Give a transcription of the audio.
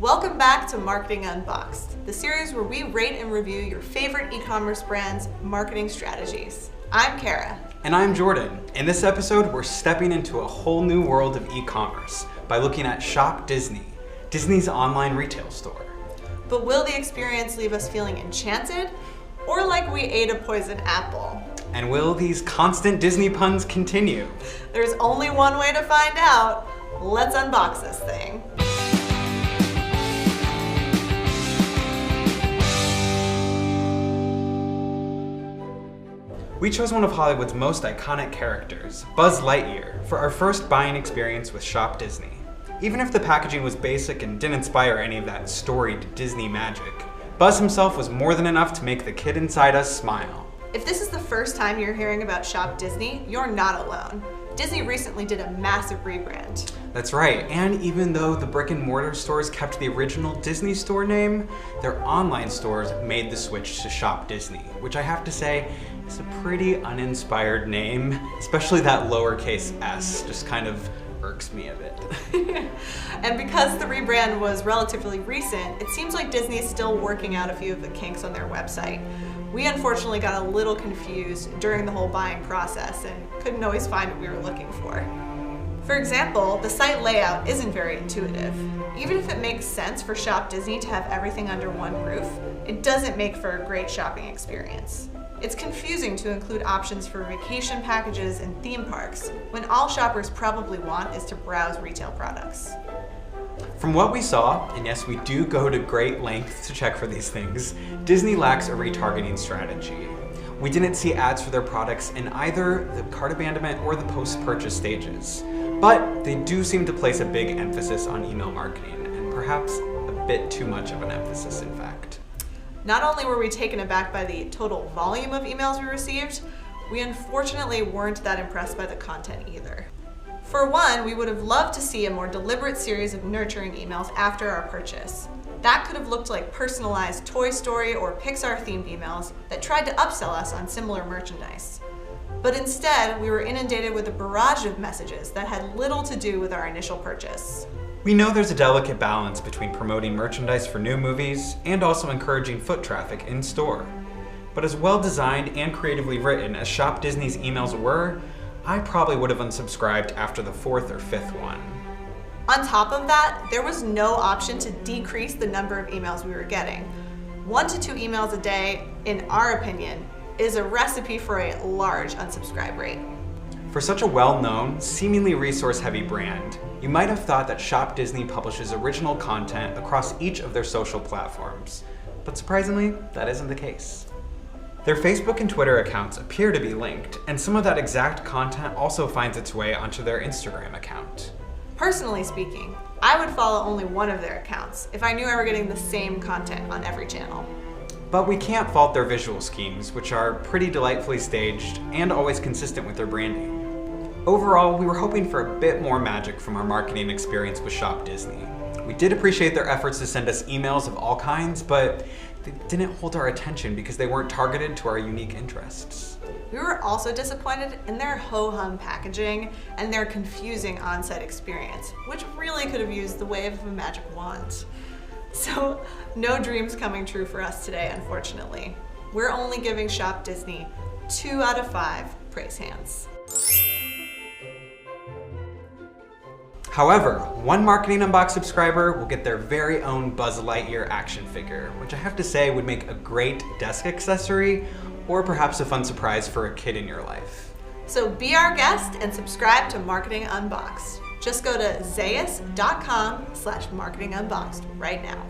Welcome back to Marketing Unboxed, the series where we rate and review your favorite e-commerce brands' marketing strategies. I'm Kara. And I'm Jordan. In this episode, we're stepping into a whole new world of e-commerce by looking at shopDisney, Disney's online retail store. But will the experience leave us feeling enchanted or like we ate a poisoned apple? And will these constant Disney puns continue? There's only one way to find out. Let's unbox this thing. We chose one of Hollywood's most iconic characters, Buzz Lightyear, for our first buying experience with shopDisney. Even if the packaging was basic and didn't inspire any of that storied Disney magic, Buzz himself was more than enough to make the kid inside us smile. If this is the first time you're hearing about shopDisney, you're not alone. Disney recently did a massive rebrand. That's right, and even though the brick and mortar stores kept the original Disney store name, their online stores made the switch to shopDisney, which I have to say is a pretty uninspired name, especially that lowercase s, just kind of irks me a bit. And because the rebrand was relatively recent, it seems like Disney is still working out a few of the kinks on their website. We unfortunately got a little confused during the whole buying process and couldn't always find what we were looking for. For example, the site layout isn't very intuitive. Even if it makes sense for shopDisney to have everything under one roof, it doesn't make for a great shopping experience. It's confusing to include options for vacation packages and theme parks, when all shoppers probably want is to browse retail products. From what we saw, and yes, we do go to great lengths to check for these things, Disney lacks a retargeting strategy. We didn't see ads for their products in either the cart abandonment or the post-purchase stages. But they do seem to place a big emphasis on email marketing, and perhaps a bit too much of an emphasis, in fact. Not only were we taken aback by the total volume of emails we received, we unfortunately weren't that impressed by the content either. For one, we would have loved to see a more deliberate series of nurturing emails after our purchase. That could have looked like personalized Toy Story or Pixar-themed emails that tried to upsell us on similar merchandise. But instead, we were inundated with a barrage of messages that had little to do with our initial purchase. We know there's a delicate balance between promoting merchandise for new movies and also encouraging foot traffic in store. But as well designed and creatively written as shopDisney's emails were, I probably would have unsubscribed after the fourth or fifth one. On top of that, there was no option to decrease the number of emails we were getting. 1 to 2 emails a day, in our opinion, is a recipe for a large unsubscribe rate. For such a well-known, seemingly resource-heavy brand, you might have thought that shopDisney publishes original content across each of their social platforms. But surprisingly, that isn't the case. Their Facebook and Twitter accounts appear to be linked, and some of that exact content also finds its way onto their Instagram account. Personally speaking, I would follow only one of their accounts if I knew I were getting the same content on every channel. But we can't fault their visual schemes, which are pretty delightfully staged and always consistent with their branding. Overall, we were hoping for a bit more magic from our marketing experience with shopDisney. We did appreciate their efforts to send us emails of all kinds, but they didn't hold our attention because they weren't targeted to our unique interests. We were also disappointed in their ho-hum packaging and their confusing on-site experience, which really could have used the wave of a magic wand. So, no dreams coming true for us today, unfortunately. We're only giving shopDisney 2 out of 5 praise hands. However, one Marketing Unboxed subscriber will get their very own Buzz Lightyear action figure, which I have to say would make a great desk accessory or perhaps a fun surprise for a kid in your life. So be our guest and subscribe to Marketing Unboxed. Just go to zayas.com/marketingunboxed right now.